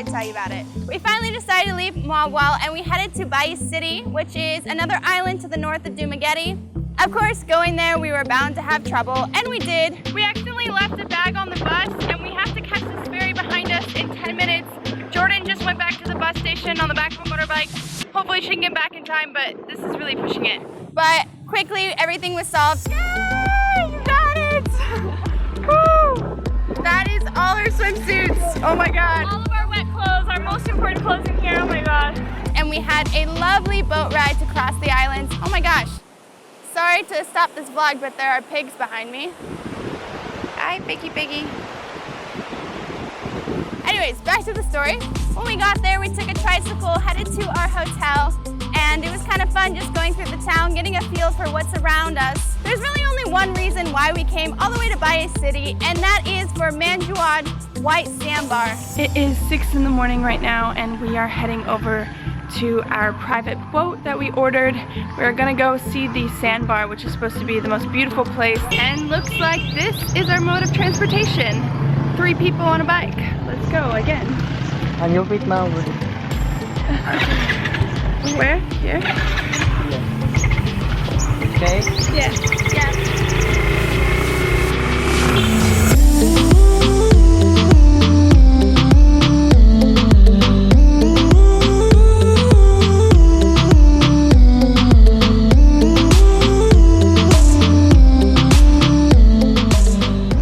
tell you about it. We finally decided to leave Bohol and we headed to Bais city, which is another island to the north of Dumaguete. Of course, going there we were bound to have trouble, and we did. We accidentally left a bag on the bus and we have to catch this ferry behind us in 10 minutes. Jordan just went back to the bus station on the back of a motorbike. Hopefully she can get back in time, but this is really pushing it. But quickly, everything was solved. Yay! You got it! Woo! That is all our swimsuits. Oh my God. All of our wet clothes, our most important clothes in here. Oh my God. And we had a lovely boat ride to cross the islands. Oh my gosh. Sorry to stop this vlog, but there are pigs behind me. Hi, piggy piggy. Anyways, back to the story. When we got there, we took a tricycle, headed to our hotel, and it was kind of fun just going through the town, getting a feel for what's around us. There's really only one reason why we came all the way to Bais city, and that is for Manjuyod white sandbar. It is 6 in the morning right now, and we are heading over to our private boat that we ordered. We're gonna go see the sandbar, which is supposed to be the most beautiful place, and looks like this is our mode of transportation. 3 people on a bike. Let's go again. And you'll beat my Where? Here? Okay? Yeah. Yeah.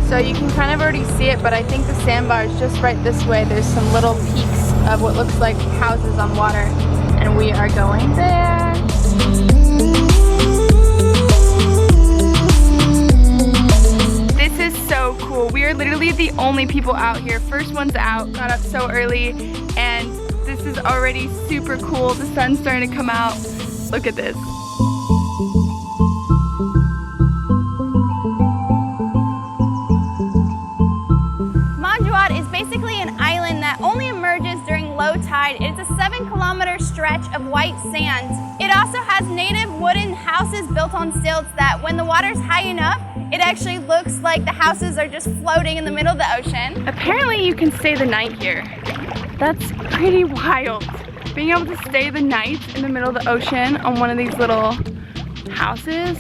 So you can kind of already see it, but I think the sandbar is just right this way. There's some little peaks of what looks like houses on water, and we are going there. This is so cool. We are literally the only people out here. First ones out, got up so early, and this is already super cool. The sun's starting to come out. Look at this. Basically an island that only emerges during low tide. It's a 7-kilometer stretch of white sand. It also has native wooden houses built on stilts that when the water's high enough, it actually looks like the houses are just floating in the middle of the ocean. Apparently you can stay the night here. That's pretty wild. Being able to stay the night in the middle of the ocean on one of these little houses.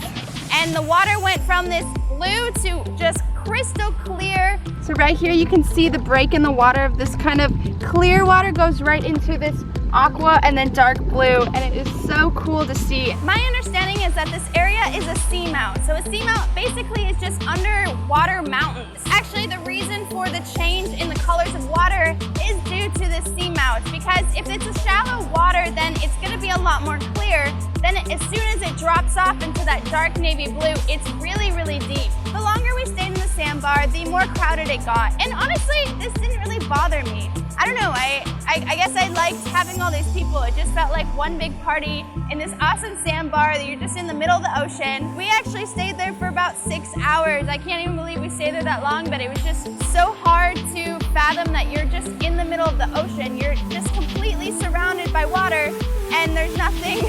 And the water went from this blue to just crystal clear. So right here you can see the break in the water of this kind of clear water goes right into this aqua and then dark blue, and it is so cool to see. My understanding is that this area is a seamount. So a seamount basically is just underwater mountains. Actually, the reason for the change in the colors of water is due to this seamount, because if it's a shallow water, then it's gonna be a lot more clear. Then as soon as it drops off into that dark navy blue, it's really, really deep. The longer we stayed in the sandbar, the more crowded it got. And honestly, this didn't really bother me. I don't know, I guess I liked having all these people. It just felt like one big party in this awesome sandbar that you're just in the middle of the ocean. We actually stayed there for about 6 hours. I can't even believe we stayed there that long, but it was just so hard to fathom that you're just in the middle of the ocean. You're just completely surrounded by water and there's nothing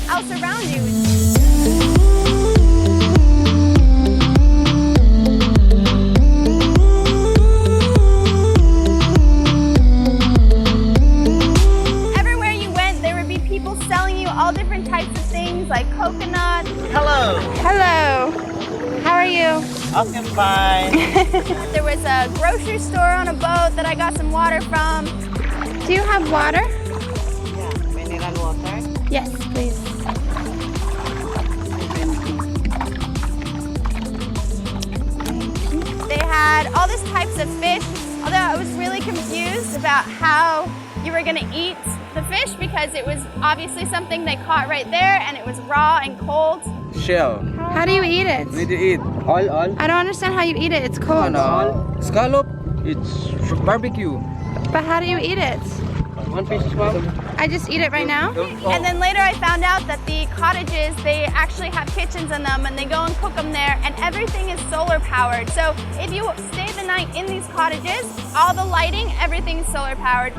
else around you. All different types of things like coconut. Hello. Hello. How are you? I'm fine. There was a grocery store on a boat that I got some water from. Do you have water? Yeah, mineral water. Yes, please. They had all these types of fish, although I was really confused about how you were gonna eat the fish because it was obviously something they caught right there and it was raw and cold. Shell. How do you eat it? Need to eat all. I don't understand how you eat it. It's cold. No. Scallop. It's barbecue. But how do you eat it? One piece, mom. I just eat it right now? And then later I found out that the cottages, they actually have kitchens in them and they go and cook them there, and everything is solar powered. So if you stay the night in these cottages, all the lighting, everything's solar powered.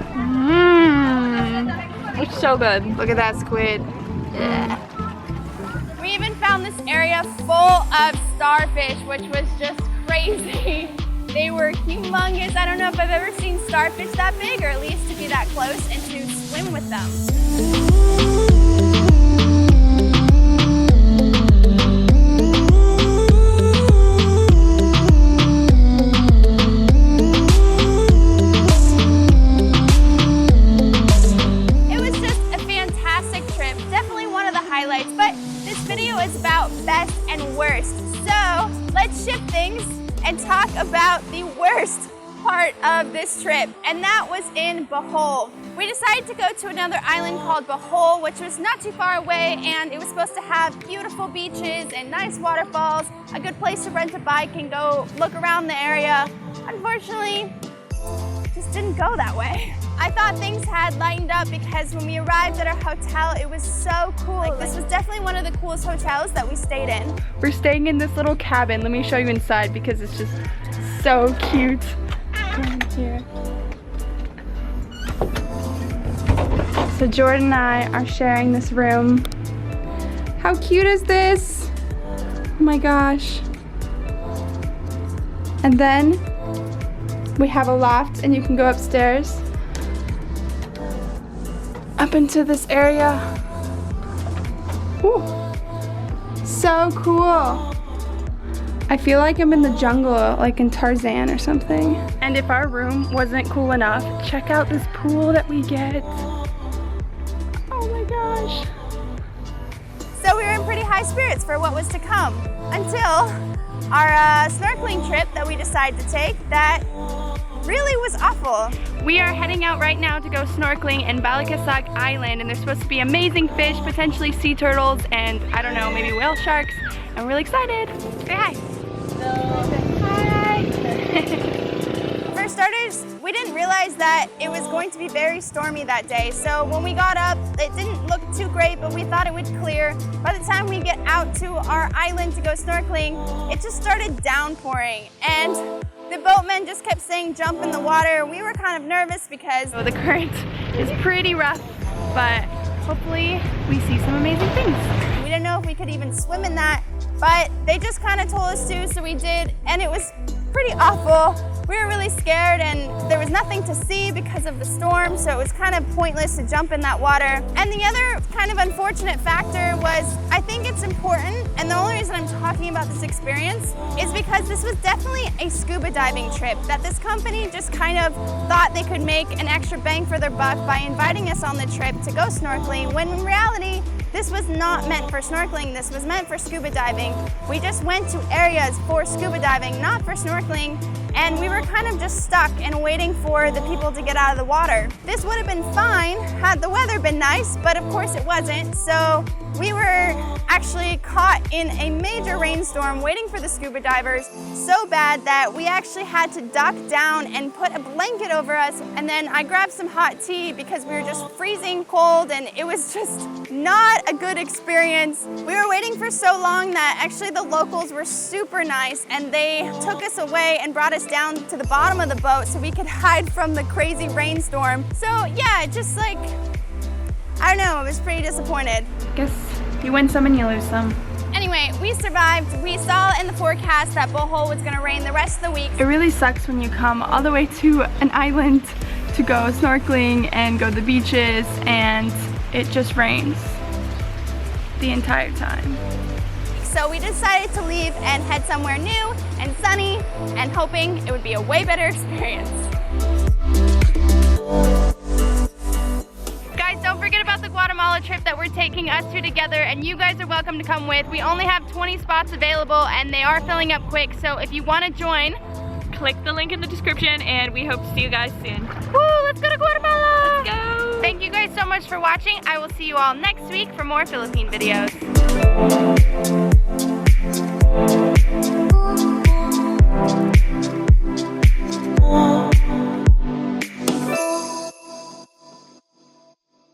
It's so good. Look at that squid. Yeah. We even found this area full of starfish, which was just crazy. They were humongous. I don't know if I've ever seen starfish that big, or at least to be that close and to swim with them. But this video is about best and worst. So let's shift things and talk about the worst part of this trip, and that was in Bohol. We decided to go to another island called Bohol, which was not too far away, and it was supposed to have beautiful beaches and nice waterfalls, a good place to rent a bike and go look around the area. Unfortunately, it just didn't go that way. I thought things had lightened up because when we arrived at our hotel, it was so cool. Like, this was definitely one of the coolest hotels that we stayed in. We're staying in this little cabin. Let me show you inside because it's just so cute. Right here. So Jordan and I are sharing this room. How cute is this? Oh my gosh. And then we have a loft and you can go upstairs. Up into this area. Ooh, so cool. I feel like I'm in the jungle, like in Tarzan or something. And if our room wasn't cool enough, check out this pool that we get. Oh my gosh. So we were in pretty high spirits for what was to come until our snorkeling trip that we decided to take that really was awful. We are heading out right now to go snorkeling in Balikasag Island, and there's supposed to be amazing fish, potentially sea turtles, and I don't know, maybe whale sharks. I'm really excited. Say hi. Hi. For starters, we didn't realize that it was going to be very stormy that day. So when we got up, it didn't look too great, but we thought it would clear. By the time we get out to our island to go snorkeling, it just started downpouring. And the boatman just kept saying, jump in the water. We were kind of nervous because the current is pretty rough, but hopefully we see some amazing things. We didn't know if we could even swim in that, but they just kind of told us to, so we did, and it was pretty awful. We were really scared and there was nothing to see because of the storm, so it was kind of pointless to jump in that water. And the other kind of unfortunate factor was, I think it's important, and the only reason I'm talking about this experience is because this was definitely a scuba diving trip, that this company just kind of thought they could make an extra bang for their buck by inviting us on the trip to go snorkeling, when in reality, this was not meant for snorkeling, this was meant for scuba diving. We just went to areas for scuba diving, not for snorkeling, and we were kind of just stuck and waiting for the people to get out of the water. This would have been fine had the weather been nice, but of course it wasn't, so we were actually caught in a major rainstorm waiting for the scuba divers so bad that we actually had to duck down and put a blanket over us, and then I grabbed some hot tea because we were just freezing cold and it was just not a good experience. We were waiting for so long that actually the locals were super nice and they took us away and brought us down to the bottom of the boat so we could hide from the crazy rainstorm. So yeah, just like, I don't know, I was pretty disappointed. Guess you win some and you lose some. Anyway, we survived. We saw in the forecast that Bohol was gonna rain the rest of the week. It really sucks when you come all the way to an island to go snorkeling and go to the beaches and it just rains the entire time. So we decided to leave and head somewhere new and sunny and hoping it would be a way better experience. Guys, don't forget about the Guatemala trip that we're taking us two together, and you guys are welcome to come with. We only have 20 spots available and they are filling up quick, so if you want to join, click the link in the description and we hope to see you guys soon. Woo, let's go to Guatemala! Let's go! Thank you guys so much for watching. I will see you all next week for more Philippine videos.